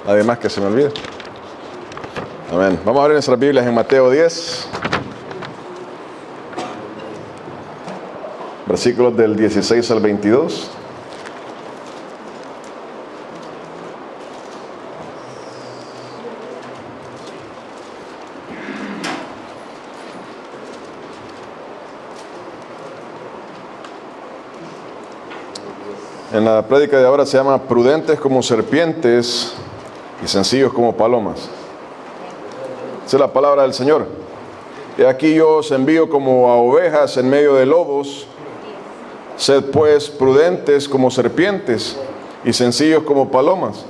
Además que se me olvide. Amén. Vamos a ver nuestras Biblias en Mateo 10. Versículos del 16 al 22. En la prédica de ahora se llama prudentes como serpientes y sencillos como palomas. Esa es la palabra del Señor. Y aquí yo os envío como a ovejas en medio de lobos. Sed pues prudentes como serpientes y sencillos como palomas.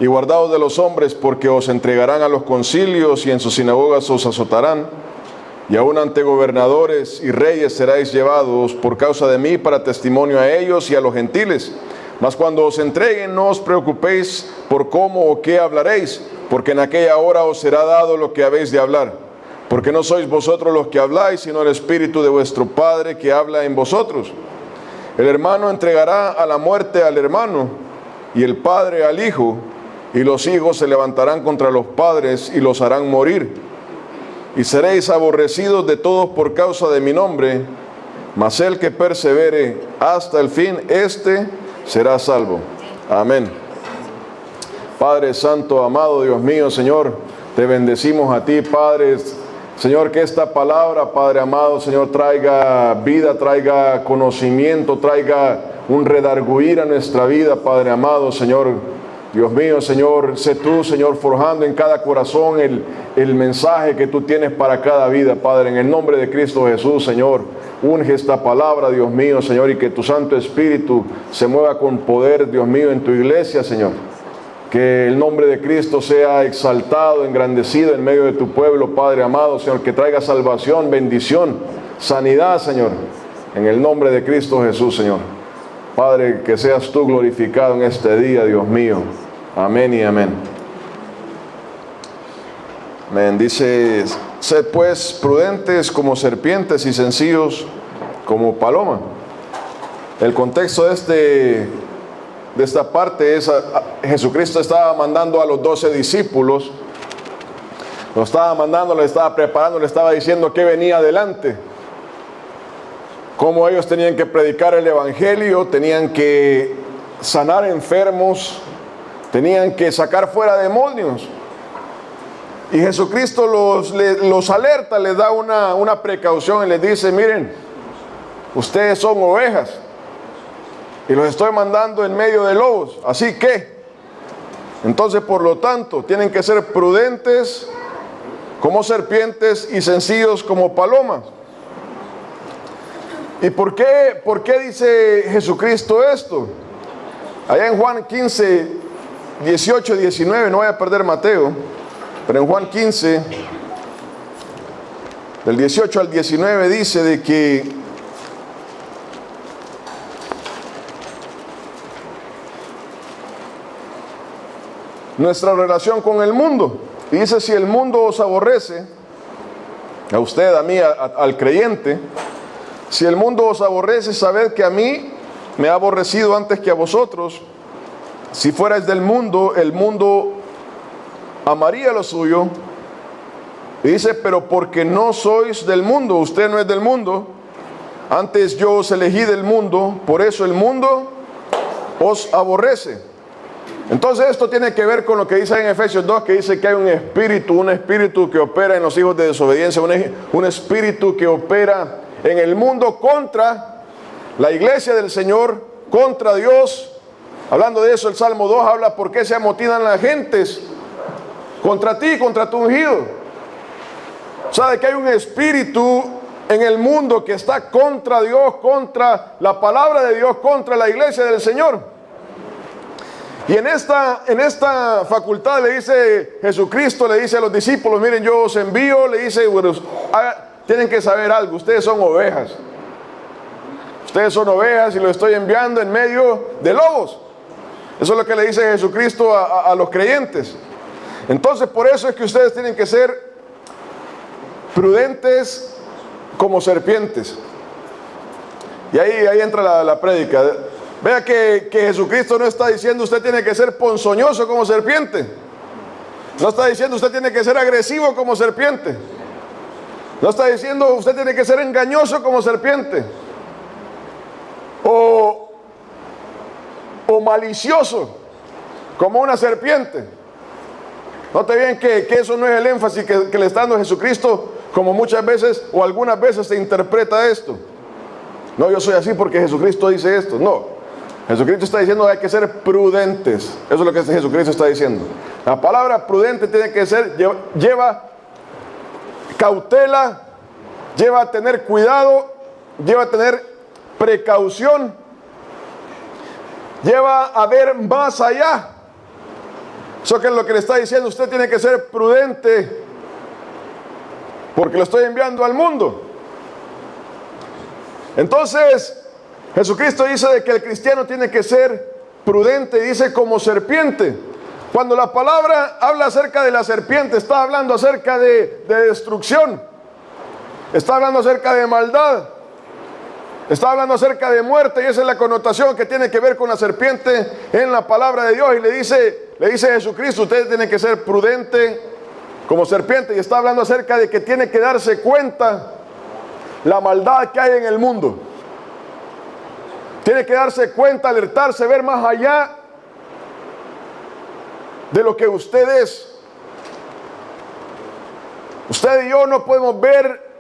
Y guardaos de los hombres, porque os entregarán a los concilios y en sus sinagogas os azotarán. Y aun ante gobernadores y reyes seráis llevados por causa de mí para testimonio a ellos y a los gentiles. Mas cuando os entreguen, no os preocupéis por cómo o qué hablaréis, porque en aquella hora os será dado lo que habéis de hablar. Porque no sois vosotros los que habláis, sino el Espíritu de vuestro Padre que habla en vosotros. El hermano entregará a la muerte al hermano, y el padre al hijo, y los hijos se levantarán contra los padres y los harán morir. Y seréis aborrecidos de todos por causa de mi nombre, mas el que persevere hasta el fin, éste será salvo. Amén. Padre Santo, amado Dios mío, Señor, te bendecimos a ti, Padre. Señor, que esta palabra, Padre amado, Señor, traiga vida, traiga conocimiento, traiga un redarguir a nuestra vida, Padre amado, Señor. Dios mío, Señor, sé tú, Señor, forjando en cada corazón el mensaje que tú tienes para cada vida, Padre, en el nombre de Cristo Jesús, Señor. Unge esta palabra, Dios mío, Señor, y que tu Santo Espíritu se mueva con poder, Dios mío, en tu iglesia, Señor. Que el nombre de Cristo sea exaltado, engrandecido en medio de tu pueblo, Padre amado, Señor, que traiga salvación, bendición, sanidad, Señor, en el nombre de Cristo Jesús, Señor. Padre, que seas tú glorificado en este día, Dios mío. Amén y amén. Amén. Dice, sed pues prudentes como serpientes y sencillos como paloma. El contexto de esta parte es, Jesucristo estaba mandando a los 12 discípulos, lo estaba mandando, le estaba preparando, le estaba diciendo que venía adelante. Cómo ellos tenían que predicar el evangelio, tenían que sanar enfermos, tenían que sacar fuera demonios. Y Jesucristo los alerta, les da una precaución y les dice, miren, ustedes son ovejas y los estoy mandando en medio de lobos. Así que, entonces por lo tanto, tienen que ser prudentes como serpientes y sencillos como palomas. ¿Y por qué dice Jesucristo esto? Allá en Juan 15, 18, 19, no voy a perder Mateo, pero en Juan 15, del 18 al 19 dice de que nuestra relación con el mundo. Y dice, si el mundo os aborrece, a usted, a mí, al creyente, si el mundo os aborrece, sabed que a mí me ha aborrecido antes que a vosotros. Si fuerais del mundo, el mundo amaría lo suyo. Y dice, pero porque no sois del mundo, usted no es del mundo, antes yo os elegí del mundo, por eso el mundo os aborrece. Entonces esto tiene que ver con lo que dice en Efesios 2, que dice que hay un espíritu que opera en los hijos de desobediencia, un espíritu que opera en el mundo contra la iglesia del Señor, contra Dios. Hablando de eso, el Salmo 2 habla por qué se amotinan las gentes contra ti, contra tu ungido. Sabe que hay un espíritu en el mundo que está contra Dios, contra la palabra de Dios, contra la iglesia del Señor. Y en esta facultad le dice Jesucristo, le dice a los discípulos, miren, yo os envío, le dice, bueno, tienen que saber algo, ustedes son ovejas. Ustedes son ovejas y los estoy enviando en medio de lobos. Eso es lo que le dice Jesucristo a los creyentes. Entonces, por eso es que ustedes tienen que ser prudentes como serpientes. Y ahí entra la prédica. Vea que Jesucristo no está diciendo usted tiene que ser ponzoñoso como serpiente. No está diciendo usted tiene que ser agresivo como serpiente. No está diciendo usted tiene que ser engañoso como serpiente. O malicioso como una serpiente. Note bien que eso no es el énfasis que le está dando Jesucristo, como muchas veces o algunas veces se interpreta esto. No, yo soy así porque Jesucristo dice esto. No, Jesucristo está diciendo que hay que ser prudentes. Eso es lo que Jesucristo está diciendo. La palabra prudente tiene que ser, lleva cautela, lleva a tener cuidado, lleva a tener precaución, lleva a ver más allá. Eso que es lo que le está diciendo, usted tiene que ser prudente porque lo estoy enviando al mundo. Entonces, Jesucristo dice de que el cristiano tiene que ser prudente, dice como serpiente. Cuando la palabra habla acerca de la serpiente, está hablando acerca de destrucción, está hablando acerca de maldad, está hablando acerca de muerte, y esa es la connotación que tiene que ver con la serpiente en la palabra de Dios. Y le dice Jesucristo, usted tiene que ser prudente como serpiente, y está hablando acerca de que tiene que darse cuenta la maldad que hay en el mundo. Tiene que darse cuenta, alertarse, ver más allá de lo que usted es. Usted y yo no podemos ver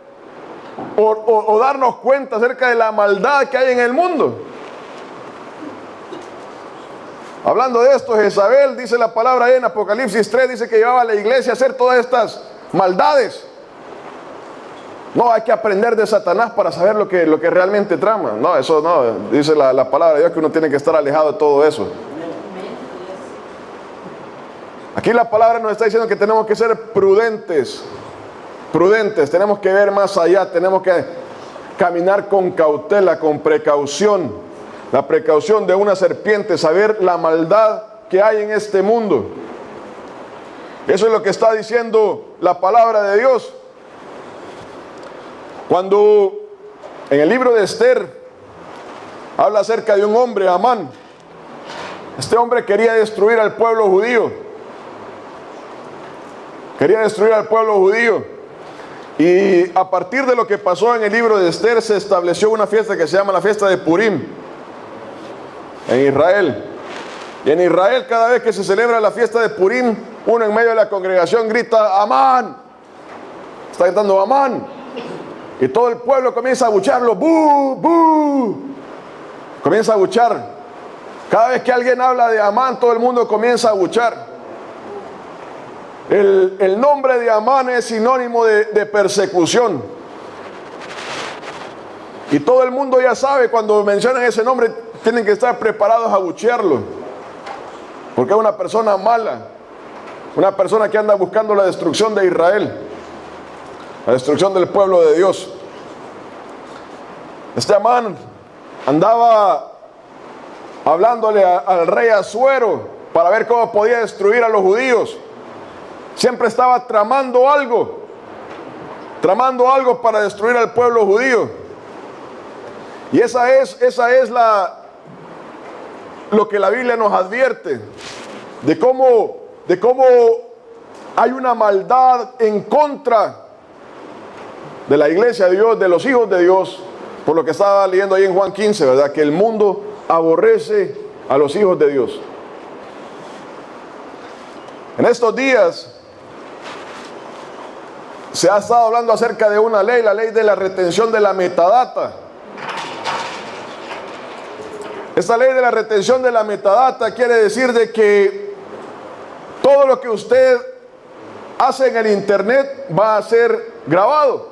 o darnos cuenta acerca de la maldad que hay en el mundo. Hablando de esto, Jezabel, dice la palabra en Apocalipsis 3, dice que llevaba a la iglesia a hacer todas estas maldades. No, hay que aprender de Satanás para saber lo que realmente trama. No, eso no, dice la palabra de Dios que uno tiene que estar alejado de todo eso. Aquí la palabra nos está diciendo que tenemos que ser prudentes, tenemos que ver más allá, tenemos que caminar con cautela, con precaución. La precaución de una serpiente, saber la maldad que hay en este mundo. Eso es lo que está diciendo la palabra de Dios. Cuando en el libro de Esther habla acerca de un hombre, Amán. Este hombre quería destruir al pueblo judío. Quería destruir al pueblo judío. Y a partir de lo que pasó en el libro de Esther, se estableció una fiesta que se llama la fiesta de Purim en Israel. Y en Israel, cada vez que se celebra la fiesta de Purim, uno en medio de la congregación grita Amán. Está gritando Amán. Y todo el pueblo comienza a abucharlo. ¡Bú! ¡Bú! Comienza a abuchar. Cada vez que alguien habla de Amán, todo el mundo comienza a abuchar. El nombre de Amán es sinónimo de persecución. Y todo el mundo ya sabe, cuando mencionan ese nombre, tienen que estar preparados a abuchearlo. Porque es una persona mala. Una persona que anda buscando la destrucción de Israel. La destrucción del pueblo de Dios. Este Amán andaba hablándole al rey Asuero para ver cómo podía destruir a los judíos. Siempre estaba tramando algo para destruir al pueblo judío. Y esa es lo que la Biblia nos advierte, de cómo hay una maldad en contra de la iglesia de Dios, de los hijos de Dios, por lo que estaba leyendo ahí en Juan 15, ¿verdad? Que el mundo aborrece a los hijos de Dios. En estos días se ha estado hablando acerca de una ley, la ley de la retención de la metadata. Esta ley de la retención de la metadata quiere decir de que todo lo que usted hace en el internet va a ser grabado.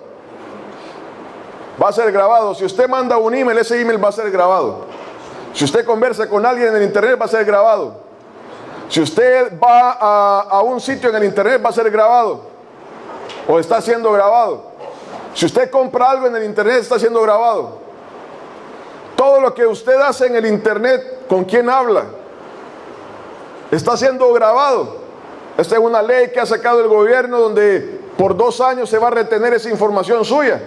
Va a ser grabado. Si usted manda un email, ese email va a ser grabado. Si usted conversa con alguien en el internet, va a ser grabado. Si usted va a un sitio en el internet, va a ser grabado. O está siendo grabado. Si usted compra algo en el internet, está siendo grabado. Todo lo que usted hace en el internet, con quién habla, está siendo grabado. Esta es una ley que ha sacado el gobierno, donde por 2 años se va a retener esa información suya.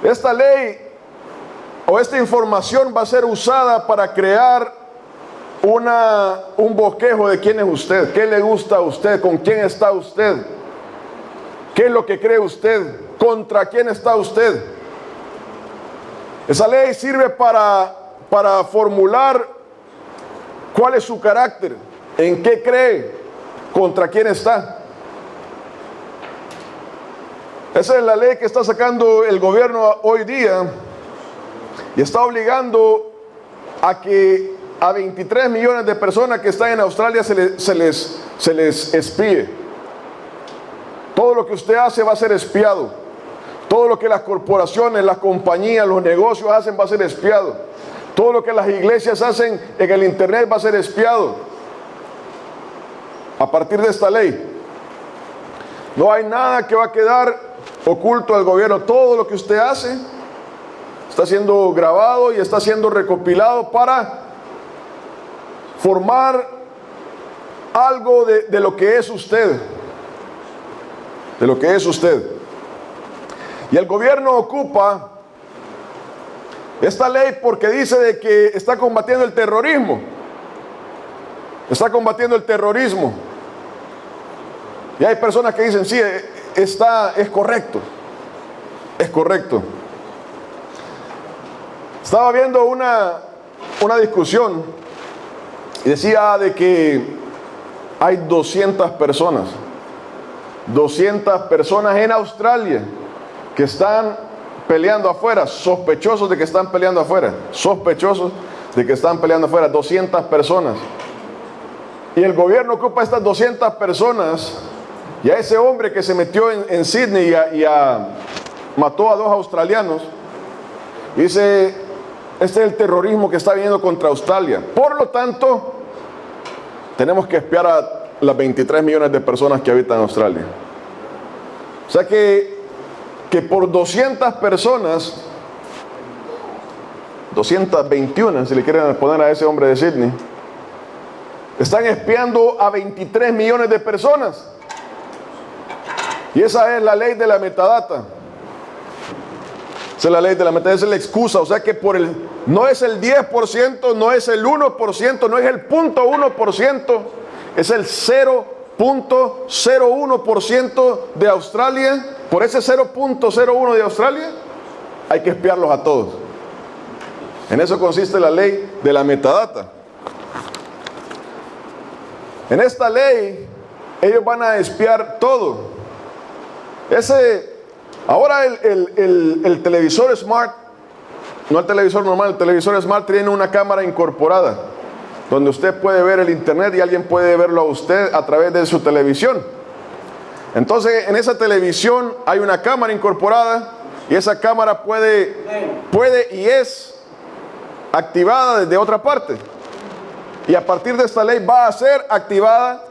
Esta ley o esta información va a ser usada para crear un bosquejo de quién es usted, qué le gusta a usted, con quién está usted, qué es lo que cree usted, contra quién está usted. Esa ley sirve para formular cuál es su carácter, en qué cree, contra quién está. Esa es la ley que está sacando el gobierno hoy día y está obligando a que a 23 millones de personas que están en Australia se les espíe. Todo lo que usted hace va a ser espiado. Todo lo que las corporaciones, las compañías, los negocios hacen va a ser espiado. Todo lo que las iglesias hacen en el internet va a ser espiado. A partir de esta ley, no hay nada que va a quedar oculto al gobierno. Todo lo que usted hace está siendo grabado y está siendo recopilado para formar algo de lo que es usted. De lo que es usted. Y el gobierno ocupa esta ley porque dice de que está combatiendo el terrorismo. Está combatiendo el terrorismo. Y hay personas que dicen, sí, es correcto. Es correcto. Estaba viendo una discusión y decía de que hay 200 personas en Australia que están peleando afuera, sospechosos de que están peleando afuera, 200 personas. Y el gobierno ocupa estas 200 personas y a ese hombre que se metió en Sydney mató a 2 australianos. Dice, este es el terrorismo que está viniendo contra Australia. Por lo tanto, tenemos que espiar a las 23 millones de personas que habitan en Australia. O sea que por 200 personas, 221, si le quieren poner a ese hombre de Sydney, están espiando a 23 millones de personas. Y esa es la ley de la metadata. Esa es la ley de la metadata, esa es la excusa. O sea que no es el 10%, no es el 1%, no es el 0.1%, es el 0.01% de Australia. Por ese 0.01 de Australia hay que espiarlos a todos. En eso consiste la ley de la metadata. En esta ley ellos van a espiar todo. Ahora el televisor smart, no el televisor normal, el televisor smart tiene una cámara incorporada donde usted puede ver el internet y alguien puede verlo a usted a través de su televisión. Entonces en esa televisión hay una cámara incorporada y esa cámara puede y es activada desde otra parte. Y a partir de esta ley va a ser activada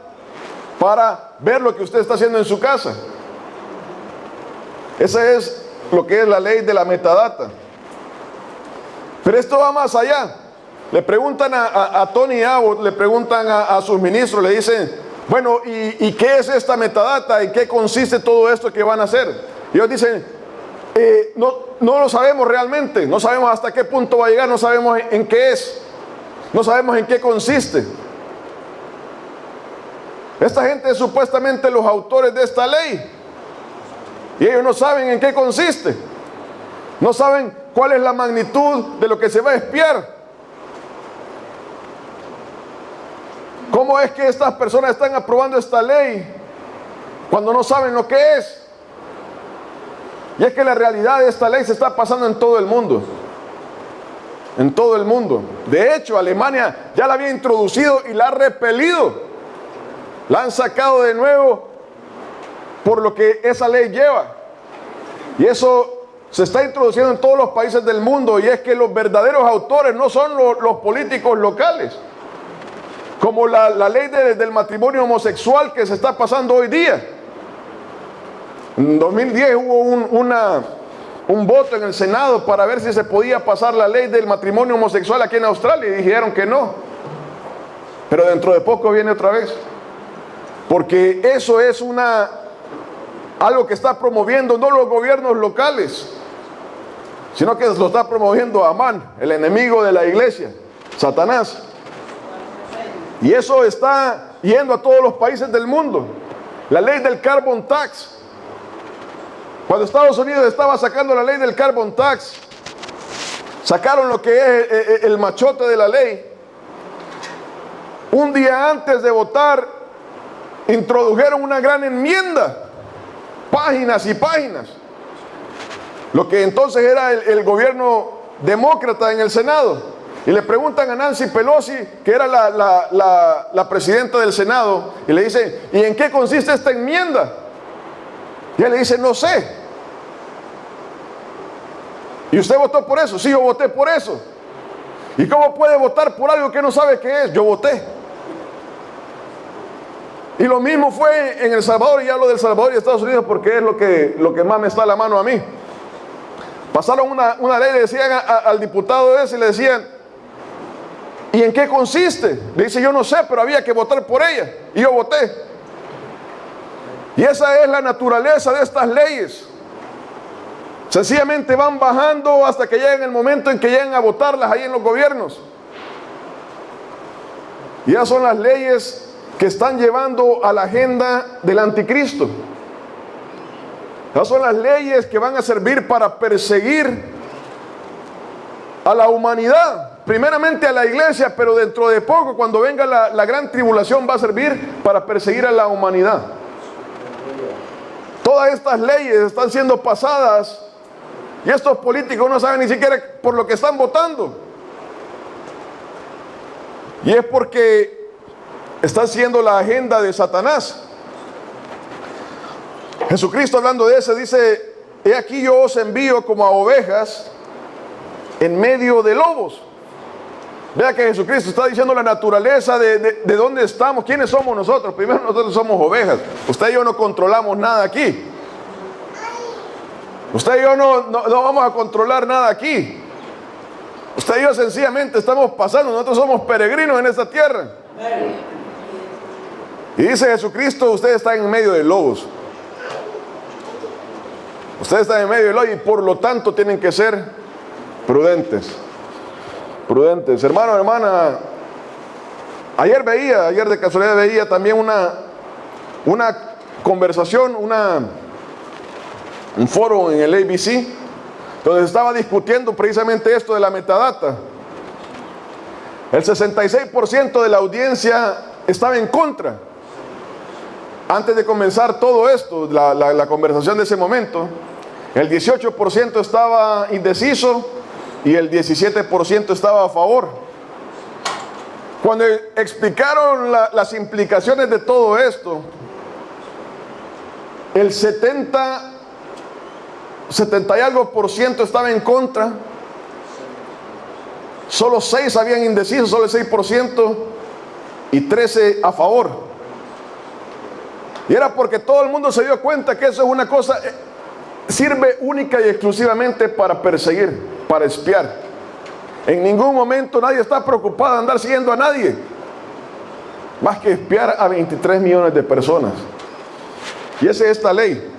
para ver lo que usted está haciendo en su casa. Esa es lo que es la ley de la metadata. Pero esto va más allá. Le preguntan a Tony Abbott, le preguntan a sus ministros, le dicen, bueno, ¿y qué es esta metadata? ¿En qué consiste todo esto que van a hacer? Y ellos dicen, no lo sabemos realmente, no sabemos hasta qué punto va a llegar, no sabemos en qué es, no sabemos en qué consiste. Esta gente es supuestamente los autores de esta ley y ellos no saben en qué consiste, no saben cuál es la magnitud de lo que se va a espiar. ¿Cómo es que estas personas están aprobando esta ley cuando no saben lo que es? Y es que la realidad de esta ley se está pasando en todo el mundo. En todo el mundo. De hecho, Alemania ya la había introducido y la ha repelido. La han sacado de nuevo por lo que esa ley lleva. Y eso se está introduciendo en todos los países del mundo. Y es que los verdaderos autores no son los políticos locales. Como la ley del matrimonio homosexual que se está pasando hoy día. En 2010 hubo un voto en el Senado para ver si se podía pasar la ley del matrimonio homosexual aquí en Australia y dijeron que no. Pero dentro de poco viene otra vez. Porque eso es algo que está promoviendo no los gobiernos locales, sino que lo está promoviendo Amán, el enemigo de la iglesia, Satanás. Y eso está yendo a todos los países del mundo. La ley del carbon tax. Cuando Estados Unidos estaba sacando la ley del carbon tax, sacaron lo que es el machote de la ley. Un día antes de votar, introdujeron una gran enmienda, páginas y páginas. Lo que entonces era el gobierno demócrata en el Senado. Y le preguntan a Nancy Pelosi, que era la presidenta del Senado, y le dicen, ¿y en qué consiste esta enmienda? Y él le dice, no sé. ¿Y usted votó por eso? Sí, yo voté por eso. ¿Y cómo puede votar por algo que no sabe qué es? Yo voté. Y lo mismo fue en El Salvador, y hablo del Salvador y Estados Unidos porque es lo que más me está a la mano a mí. Pasaron una ley, le decían al diputado ese, le decían, ¿y en qué consiste? Le dice, yo no sé, pero había que votar por ella. Y yo voté. Y esa es la naturaleza de estas leyes. Sencillamente van bajando hasta que lleguen el momento en que lleguen a votarlas ahí en los gobiernos. Y esas son las leyes que están llevando a la agenda del anticristo. Esas son las leyes que van a servir para perseguir a la humanidad, primeramente a la iglesia, pero dentro de poco, cuando venga la gran tribulación, va a servir para perseguir a la humanidad. Todas estas leyes están siendo pasadas y estos políticos no saben ni siquiera por lo que están votando. Y es porque está siendo la agenda de Satanás. Jesucristo, hablando de eso, dice, he aquí yo os envío como a ovejas en medio de lobos. Vea que Jesucristo está diciendo la naturaleza de dónde estamos, quiénes somos nosotros. Primero, nosotros somos ovejas. Usted y yo no controlamos nada aquí. Usted y yo no vamos a controlar nada aquí. Usted y yo sencillamente estamos pasando. Nosotros somos peregrinos en esta tierra. Y dice Jesucristo, ustedes están en medio de lobos. Ustedes están en medio de lobos y por lo tanto tienen que ser prudentes. Prudentes. Hermano, hermana, ayer de casualidad veía también una conversación, un foro en el ABC, donde se estaba discutiendo precisamente esto de la metadata. El 66% de la audiencia estaba en contra. Antes de comenzar todo esto, la conversación de ese momento, el 18% estaba indeciso y el 17% estaba a favor. Cuando explicaron las implicaciones de todo esto, el 70 y algo por ciento estaba en contra, solo 6 habían indecisos, solo el 6%, y 13 a favor. Y era porque todo el mundo se dio cuenta que eso es una cosa, sirve única y exclusivamente para perseguir, para espiar. En ningún momento nadie está preocupado de andar siguiendo a nadie, más que espiar a 23 millones de personas. Y esa es esta ley.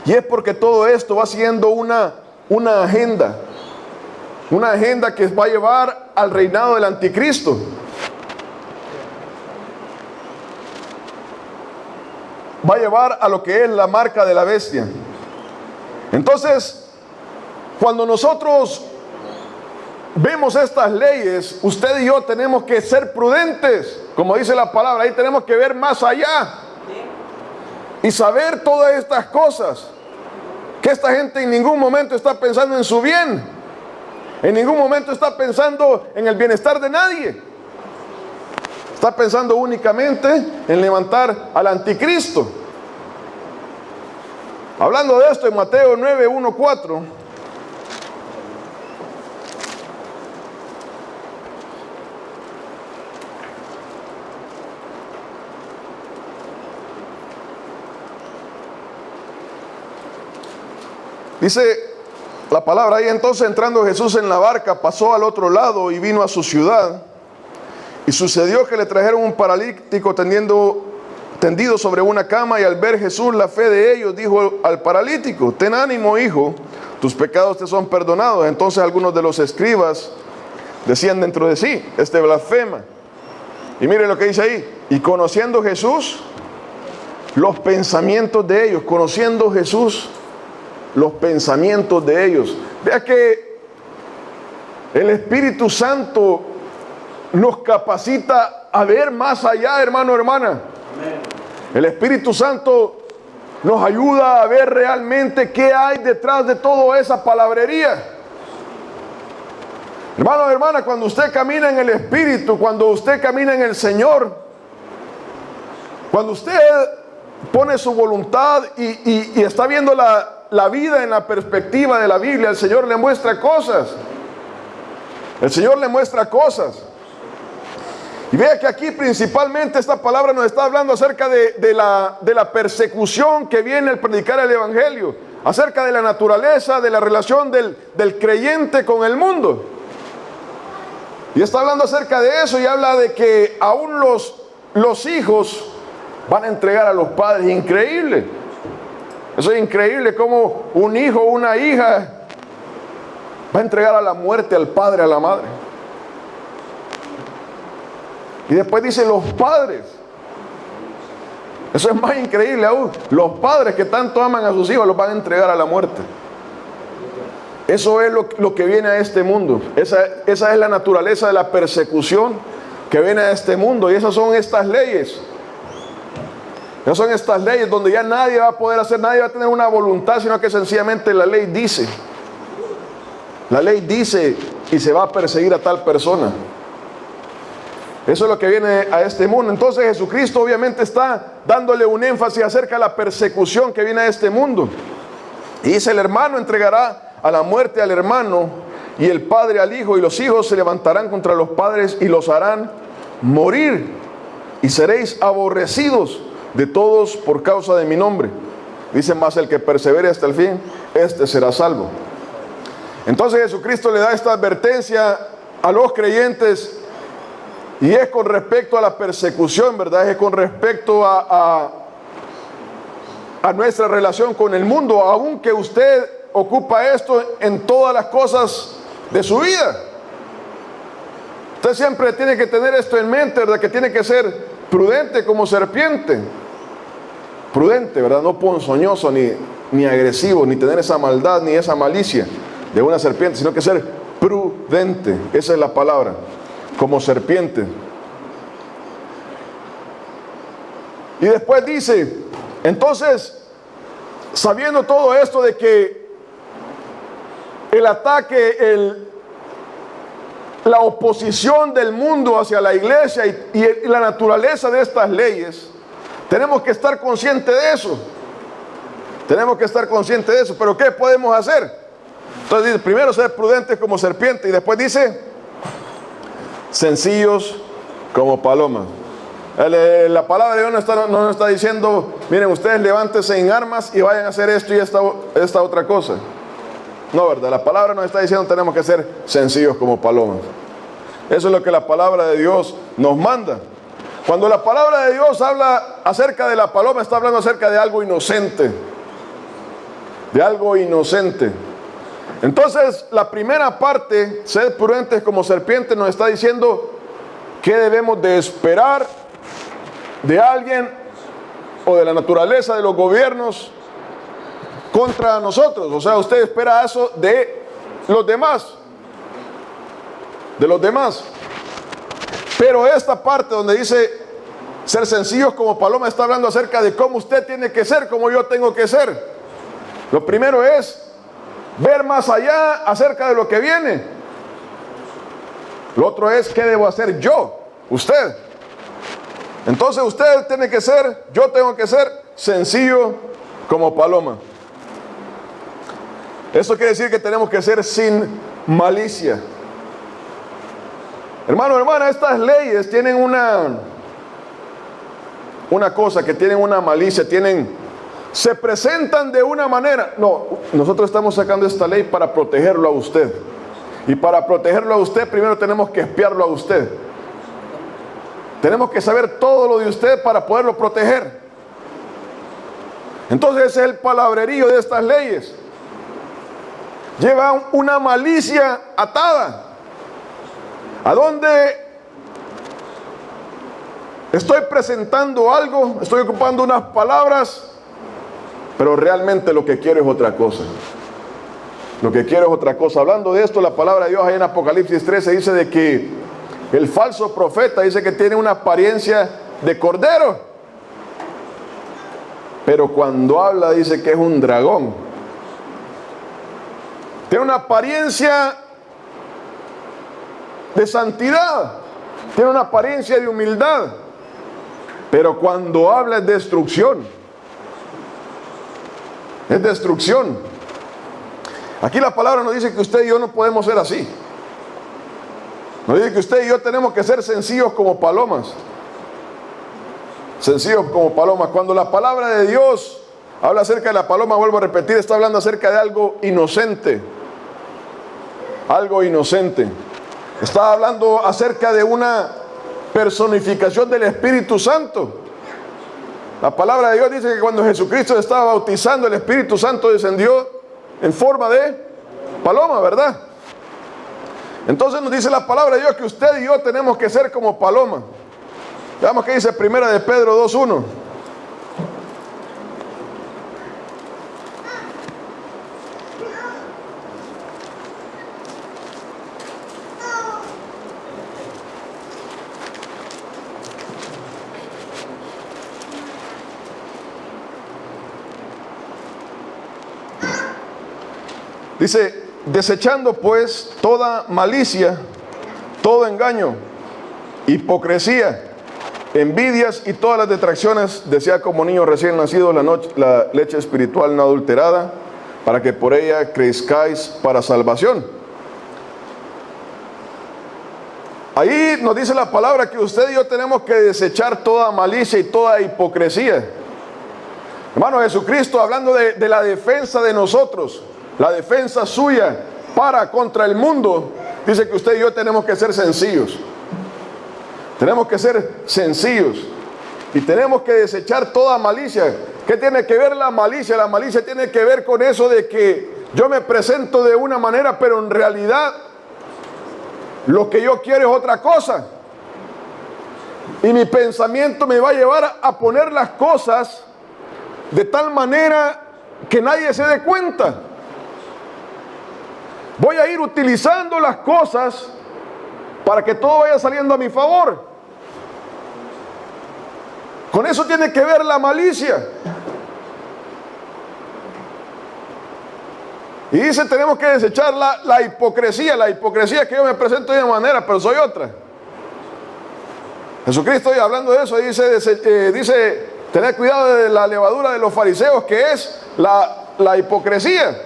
Y es porque todo esto va siendo una agenda que va a llevar al reinado del anticristo. Va a llevar a lo que es la marca de la bestia. Entonces, cuando nosotros vemos estas leyes, usted y yo tenemos que ser prudentes, como dice la palabra, ahí tenemos que ver más allá y saber todas estas cosas, que esta gente en ningún momento está pensando en su bien, en ningún momento está pensando en el bienestar de nadie, está pensando únicamente en levantar al anticristo. Hablando de esto en Mateo 9, 1, 4, dice la palabra ahí: entonces entrando Jesús en la barca, pasó al otro lado y vino a su ciudad. Y sucedió que le trajeron un paralítico tendido sobre una cama, y al ver Jesús la fe de ellos, dijo al paralítico: ten ánimo, hijo, tus pecados te son perdonados. Entonces algunos de los escribas decían dentro de sí, este blasfema. Y mire lo que dice ahí, y conociendo Jesús los pensamientos de ellos, conociendo Jesús los pensamientos de ellos. Vea que el Espíritu Santo nos capacita a ver más allá, hermano, hermana. El Espíritu Santo nos ayuda a ver realmente qué hay detrás de toda esa palabrería. Hermano, hermana, cuando usted camina en el Espíritu, cuando usted camina en el Señor, cuando usted pone su voluntad y está viendo la vida en la perspectiva de la Biblia, el Señor le muestra cosas. El Señor le muestra cosas. Y vea que aquí principalmente esta palabra nos está hablando acerca de la persecución que viene al predicar el Evangelio, acerca de la naturaleza, de la relación del creyente con el mundo. Y está hablando acerca de eso y habla de que aún los hijos van a entregar a los padres. Increíble. Eso es increíble, como un hijo o una hija va a entregar a la muerte al padre, a la madre. Y después dice los padres. Eso es más increíble aún. Los padres que tanto aman a sus hijos los van a entregar a la muerte. Eso es lo que viene a este mundo. Esa es la naturaleza de la persecución que viene a este mundo. Y esas son estas leyes. Esas son estas leyes donde ya nadie va a poder hacer, nadie va a tener una voluntad, sino que sencillamente la ley dice. La ley dice y se va a perseguir a tal persona. Eso es lo que viene a este mundo. Entonces Jesucristo obviamente está dándole un énfasis acerca de la persecución que viene a este mundo. Y dice, el hermano entregará a la muerte al hermano, y el padre al hijo, y los hijos se levantarán contra los padres y los harán morir, y seréis aborrecidos de todos por causa de mi nombre. Dice, más el que persevere hasta el fin, este será salvo. Entonces Jesucristo le da esta advertencia a los creyentes, y es con respecto a la persecución, ¿verdad? Es con respecto a nuestra relación con el mundo, aunque usted ocupa esto en todas las cosas de su vida. Usted siempre tiene que tener esto en mente, ¿verdad? Que tiene que ser prudente como serpiente. Prudente, ¿verdad? No ponzoñoso, ni agresivo, ni tener esa maldad, ni esa malicia de una serpiente, sino que ser prudente. Esa es la palabra, como serpiente. Y después dice, entonces, sabiendo todo esto de que el ataque, la oposición del mundo hacia la iglesia y la naturaleza de estas leyes, tenemos que estar conscientes de eso. Tenemos que estar conscientes de eso. Pero ¿qué podemos hacer? Entonces dice, primero ser prudentes como serpiente, y después dice, sencillos como palomas. La palabra de Dios no nos está diciendo, miren, ustedes levántense en armas y vayan a hacer esto y esta otra cosa. No, ¿verdad? La palabra nos está diciendo tenemos que ser sencillos como palomas. Eso es lo que la palabra de Dios nos manda. Cuando la palabra de Dios habla acerca de la paloma, está hablando acerca de algo inocente. De algo inocente. Entonces, la primera parte, sed prudentes como serpientes, nos está diciendo qué debemos de esperar de alguien o de la naturaleza de los gobiernos contra nosotros. O sea, usted espera eso de los demás. De los demás. Pero esta parte donde dice ser sencillos como paloma, está hablando acerca de cómo usted tiene que ser, como yo tengo que ser. Lo primero es ver más allá acerca de lo que viene. Lo otro es qué debo hacer yo, usted. Entonces usted tiene que ser, yo tengo que ser sencillo como paloma. Eso quiere decir que tenemos que ser sin malicia. Hermano, hermana, estas leyes tienen una cosa, que tienen una malicia, se presentan de una manera. No, nosotros estamos sacando esta ley para protegerlo a usted. Y para protegerlo a usted, primero tenemos que espiarlo a usted. Tenemos que saber todo lo de usted para poderlo proteger. Entonces ese es el palabrerío de estas leyes. llevan una malicia atada. ¿A dónde estoy presentando algo? Estoy ocupando unas palabras, pero realmente lo que quiero es otra cosa. Lo que quiero es otra cosa. Hablando de esto, la palabra de Dios ahí en Apocalipsis 13 dice de que el falso profeta dice que tiene una apariencia de cordero, pero cuando habla dice que es un dragón. Tiene una apariencia de santidad, tiene una apariencia de humildad, pero cuando habla es destrucción. Es destrucción. Aquí la palabra nos dice que usted y yo no podemos ser así. Nos dice que usted y yo tenemos que ser sencillos como palomas. Sencillos como palomas. Cuando la palabra de Dios habla acerca de la paloma, vuelvo a repetir, está hablando acerca de algo inocente. Algo inocente. Está hablando acerca de una personificación del Espíritu Santo. La palabra de Dios dice que cuando Jesucristo estaba bautizando, el Espíritu Santo descendió en forma de paloma, ¿verdad? Entonces nos dice la palabra de Dios que usted y yo tenemos que ser como paloma. Veamos qué dice Primera de Pedro 2:1. Dice, desechando pues toda malicia, todo engaño, hipocresía, envidias y todas las detracciones, desead como niños recién nacidos la leche espiritual no adulterada, para que por ella crezcáis para salvación. Ahí nos dice la palabra que usted y yo tenemos que desechar toda malicia y toda hipocresía. Hermano, Jesucristo hablando de la defensa de nosotros, la defensa suya para contra el mundo, dice que usted y yo tenemos que ser sencillos. Tenemos que ser sencillos y tenemos que desechar toda malicia. ¿Qué tiene que ver la malicia? La malicia tiene que ver con eso de que yo me presento de una manera, pero en realidad lo que yo quiero es otra cosa. Y mi pensamiento me va a llevar a poner las cosas de tal manera que nadie se dé cuenta. Voy a ir utilizando las cosas para que todo vaya saliendo a mi favor. Con eso tiene que ver la malicia. Y dice, tenemos que desechar la hipocresía. La hipocresía es que yo me presento de una manera, pero soy otra. Jesucristo, hablando de eso, dice, tened cuidado de la levadura de los fariseos, que es la hipocresía.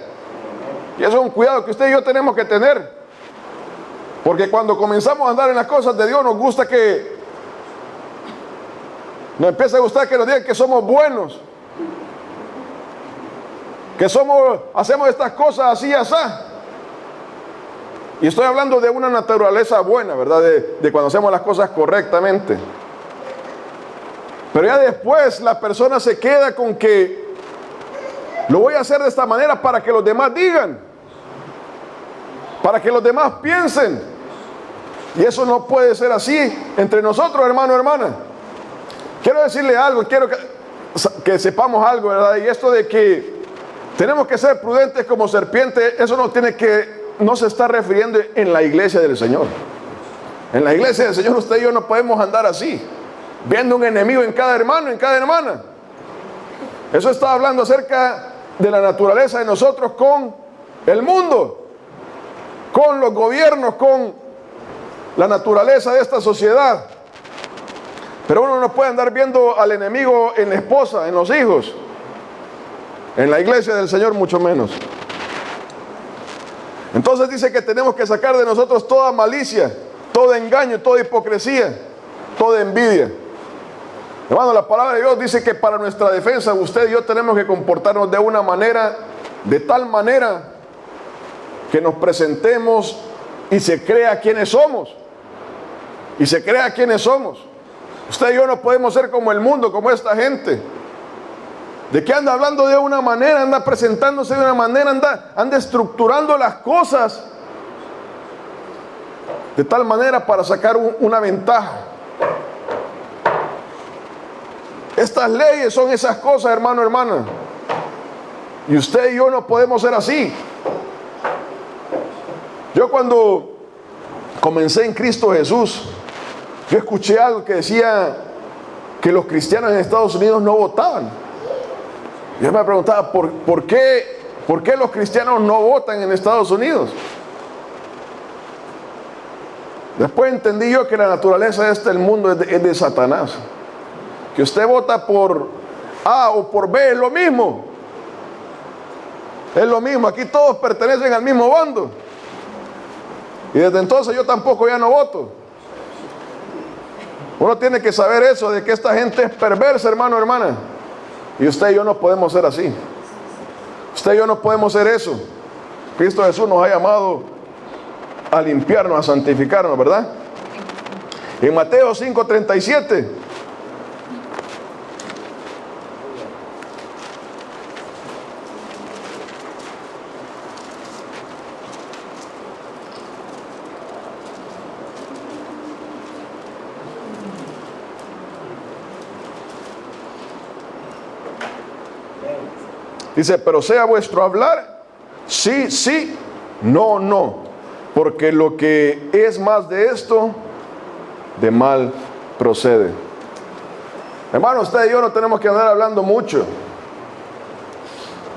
Y eso es un cuidado que usted y yo tenemos que tener. Porque cuando comenzamos a andar en las cosas de Dios, nos gusta que nos empieza a gustar que nos digan que somos buenos, que hacemos estas cosas así y así. Y estoy hablando de una naturaleza buena, ¿verdad? De cuando hacemos las cosas correctamente. Pero ya después la persona se queda con que lo voy a hacer de esta manera para que los demás digan, para que los demás piensen. Y eso no puede ser así entre nosotros, hermano, hermana. Quiero decirle algo, quiero que sepamos algo, ¿verdad? Y esto de que tenemos que ser prudentes como serpientes, eso no se está refiriendo en la iglesia del Señor. En la iglesia del Señor usted y yo no podemos andar así, viendo un enemigo en cada hermano, en cada hermana. Eso está hablando acerca de la naturaleza de nosotros con el mundo, con los gobiernos, con la naturaleza de esta sociedad. Pero uno no puede andar viendo al enemigo en la esposa, en los hijos, en la iglesia del Señor mucho menos. Entonces dice que tenemos que sacar de nosotros toda malicia, todo engaño, toda hipocresía, toda envidia. Hermano, la palabra de Dios dice que para nuestra defensa usted y yo tenemos que comportarnos de una manera, de tal manera que nos presentemos y se crea quiénes somos. Y se crea quiénes somos. Usted y yo no podemos ser como el mundo, como esta gente. ¿De qué anda hablando de una manera? Anda presentándose de una manera, anda estructurando las cosas de tal manera para sacar una ventaja. Estas leyes son esas cosas, hermano, hermana. Y usted y yo no podemos ser así. Yo cuando comencé en Cristo Jesús, yo escuché algo que decía que los cristianos en Estados Unidos no votaban. Yo me preguntaba, ¿por qué los cristianos no votan en Estados Unidos? Después entendí yo que la naturaleza de este mundo es de Satanás. Que usted vota por A o por B, es lo mismo. Es lo mismo, aquí todos pertenecen al mismo bando. Y desde entonces yo tampoco ya no voto. Uno tiene que saber eso, de que esta gente es perversa, hermano, hermana. Y usted y yo no podemos ser así. Usted y yo no podemos ser eso. Cristo Jesús nos ha llamado a limpiarnos, a santificarnos, ¿verdad? En Mateo 5:37. Dice, pero sea vuestro hablar, sí, sí, no, no, porque lo que es más de esto, de mal procede. Hermano, usted y yo no tenemos que andar hablando mucho.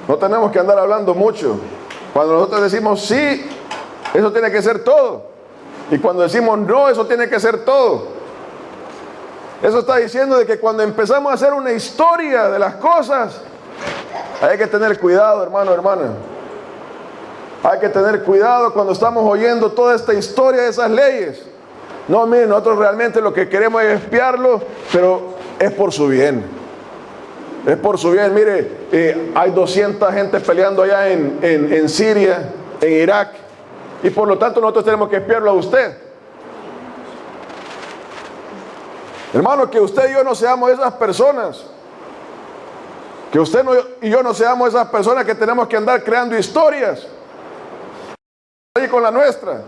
No tenemos que andar hablando mucho. Cuando nosotros decimos sí, eso tiene que ser todo. Y cuando decimos no, eso tiene que ser todo. Eso está diciendo de que cuando empezamos a hacer una historia de las cosas, hay que tener cuidado, hermano, hermana. Hay que tener cuidado cuando estamos oyendo toda esta historia de esas leyes. No, miren, nosotros realmente lo que queremos es espiarlo, pero es por su bien. Es por su bien. Mire, hay 200 gente peleando allá en Siria, en Irak, y por lo tanto nosotros tenemos que espiarlo a usted. Hermano, que usted y yo no seamos esas personas. Que usted y yo no seamos esas personas que tenemos que andar creando historias ahí con la nuestra.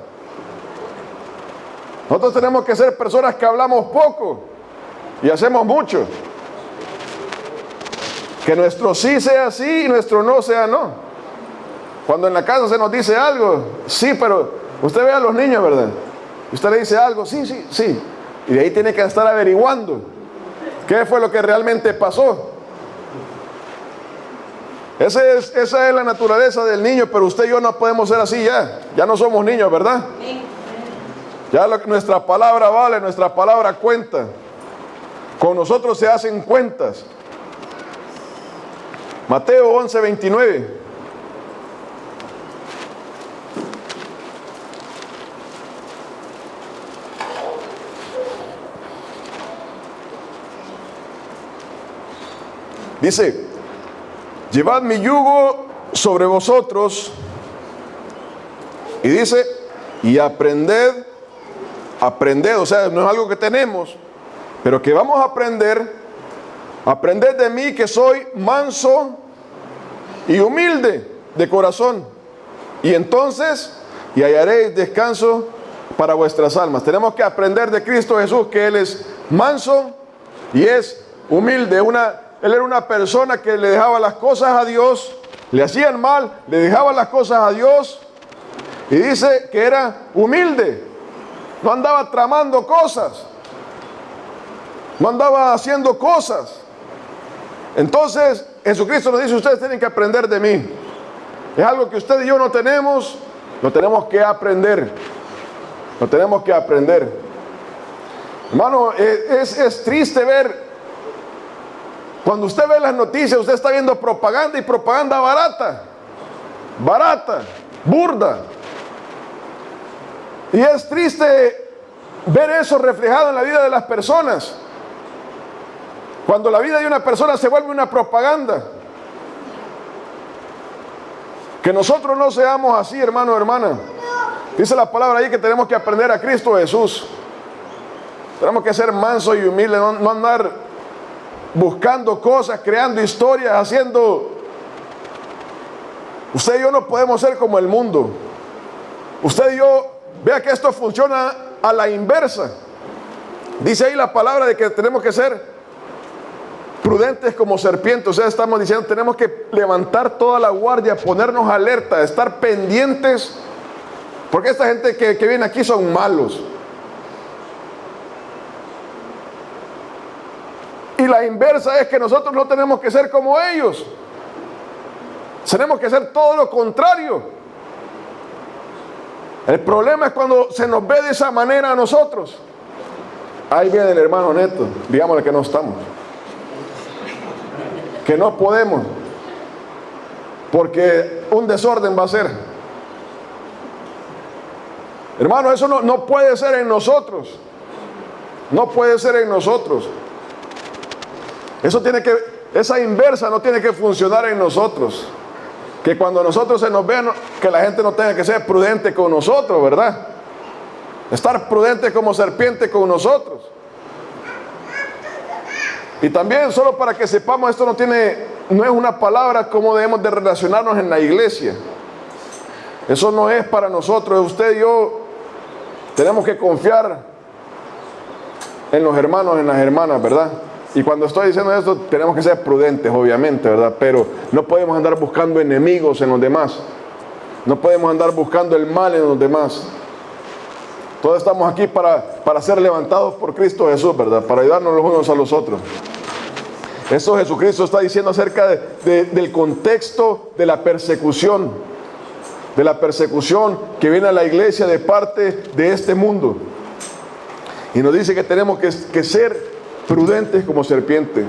Nosotros tenemos que ser personas que hablamos poco y hacemos mucho. Que nuestro sí sea sí y nuestro no sea no. Cuando en la casa se nos dice algo, sí, pero usted ve a los niños, ¿verdad? Usted le dice algo, sí, sí, sí. Y de ahí tiene que estar averiguando qué fue lo que realmente pasó. Esa es la naturaleza del niño, pero usted y yo no podemos ser así ya. Ya no somos niños, ¿verdad? Ya nuestra palabra vale, nuestra palabra cuenta. Con nosotros se hacen cuentas. Mateo 11:29. Dice, llevad mi yugo sobre vosotros, y dice, y aprended, o sea, no es algo que tenemos, pero que vamos a aprended de mí, que soy manso y humilde de corazón, y entonces, y hallaréis descanso para vuestras almas. Tenemos que aprender de Cristo Jesús, que Él es manso y es humilde. Él era una persona que le dejaba las cosas a Dios, le hacían mal, le dejaba las cosas a Dios, y dice que era humilde, no andaba tramando cosas, no andaba haciendo cosas. Entonces Jesucristo nos dice, ustedes tienen que aprender de mí. Es algo que usted y yo no tenemos, lo tenemos que aprender, lo tenemos que aprender. Hermano, es triste ver. Cuando usted ve las noticias, usted está viendo propaganda, y propaganda barata, burda. Y es triste ver eso reflejado en la vida de las personas. Cuando la vida de una persona se vuelve una propaganda. Que nosotros no seamos así, hermano, hermana. Dice la palabra ahí que tenemos que aprender a Cristo Jesús. Tenemos que ser mansos y humildes, no andar buscando cosas, creando historias, haciendo... Usted y yo no podemos ser como el mundo. Usted y yo, vea que esto funciona a la inversa. Dice ahí la palabra de que tenemos que ser prudentes como serpientes. O sea, estamos diciendo, tenemos que levantar toda la guardia, ponernos alerta, estar pendientes, porque esta gente que viene aquí son malos. Y la inversa es que nosotros no tenemos que ser como ellos. Tenemos que ser todo lo contrario. El problema es cuando se nos ve de esa manera a nosotros. Ahí viene el hermano Neto, digámosle que no estamos, que no podemos, porque un desorden va a ser. Hermano, eso no puede ser en nosotros. No puede ser en nosotros. Esa inversa no tiene que funcionar en nosotros. Que cuando nosotros se nos vean, que la gente no tenga que ser prudente con nosotros, ¿verdad? Estar prudente como serpiente con nosotros. Y también, solo para que sepamos, esto no es una palabra como debemos de relacionarnos en la iglesia. Eso no es para nosotros. Usted y yo tenemos que confiar en los hermanos, en las hermanas, ¿verdad? Y cuando estoy diciendo esto, tenemos que ser prudentes, obviamente, ¿verdad? Pero no podemos andar buscando enemigos en los demás. No podemos andar buscando el mal en los demás. Todos estamos aquí para ser levantados por Cristo Jesús, ¿verdad? Para ayudarnos los unos a los otros. Eso Jesucristo está diciendo acerca del contexto de la persecución. De la persecución que viene a la iglesia de parte de este mundo. Y nos dice que tenemos que ser prudentes como serpiente.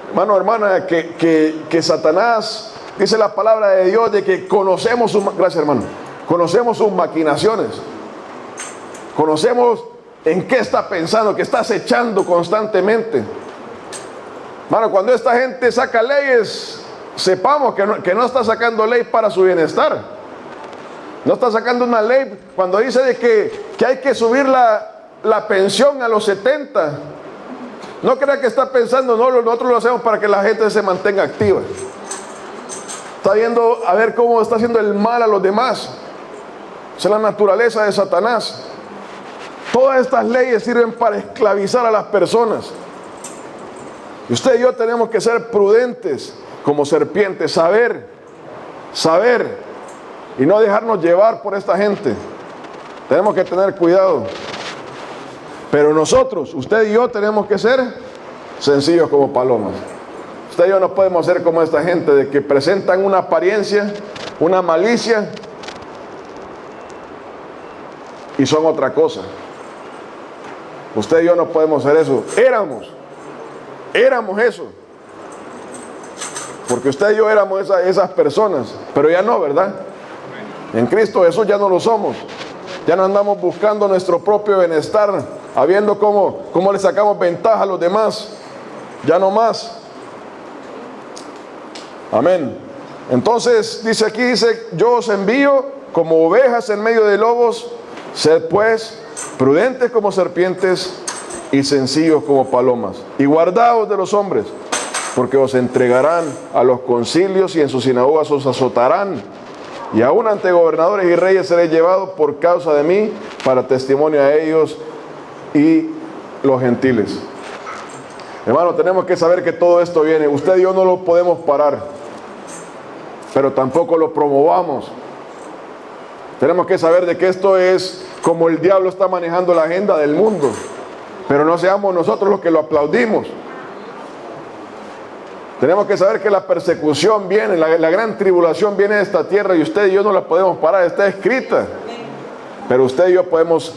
Hermano, hermana, que Satanás, dice la palabra de Dios, de que conocemos sus... Gracias, hermano. Conocemos sus maquinaciones. Conocemos en qué está pensando, que está acechando constantemente. Hermano, cuando esta gente saca leyes, sepamos que no está sacando ley para su bienestar. No está sacando una ley cuando dice de que hay que subir la pensión a los 70. No crea que está pensando, no, nosotros lo hacemos para que la gente se mantenga activa. Está viendo a ver cómo está haciendo el mal a los demás. Esa es la naturaleza de Satanás. Todas estas leyes sirven para esclavizar a las personas. Y usted y yo tenemos que ser prudentes como serpientes, saber y no dejarnos llevar por esta gente. Tenemos que tener cuidado. Pero nosotros, usted y yo, tenemos que ser sencillos como palomas. Usted y yo no podemos ser como esta gente de que presentan una apariencia, una malicia y son otra cosa. Usted y yo no podemos ser eso. Éramos eso. Porque usted y yo éramos esas personas, pero ya no, ¿verdad? En Cristo Jesús ya no lo somos. Ya no andamos buscando nuestro propio bienestar, habiendo cómo le sacamos ventaja a los demás. Ya no más. Amén. Entonces dice yo os envío como ovejas en medio de lobos. Sed pues prudentes como serpientes y sencillos como palomas. Y guardaos de los hombres, porque os entregarán a los concilios y en sus sinagogas os azotarán. Y aún ante gobernadores y reyes seréis llevados por causa de mí, para testimonio a ellos y los gentiles. Hermano, tenemos que saber que todo esto viene. Usted y yo no lo podemos parar, pero tampoco lo promovamos. Tenemos que saber de que esto es como el diablo está manejando la agenda del mundo, pero no seamos nosotros los que lo aplaudimos. Tenemos que saber que la persecución viene, la gran tribulación viene de esta tierra y usted y yo no la podemos parar, está escrita. Pero usted y yo podemos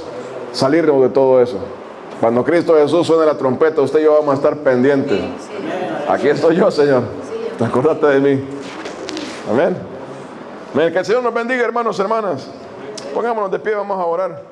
salirnos de todo eso. Cuando Cristo Jesús suene la trompeta, usted y yo vamos a estar pendientes. Aquí estoy yo, Señor. Acordate de mí. Amén. Que el Señor nos bendiga, hermanos, hermanas. Pongámonos de pie, vamos a orar.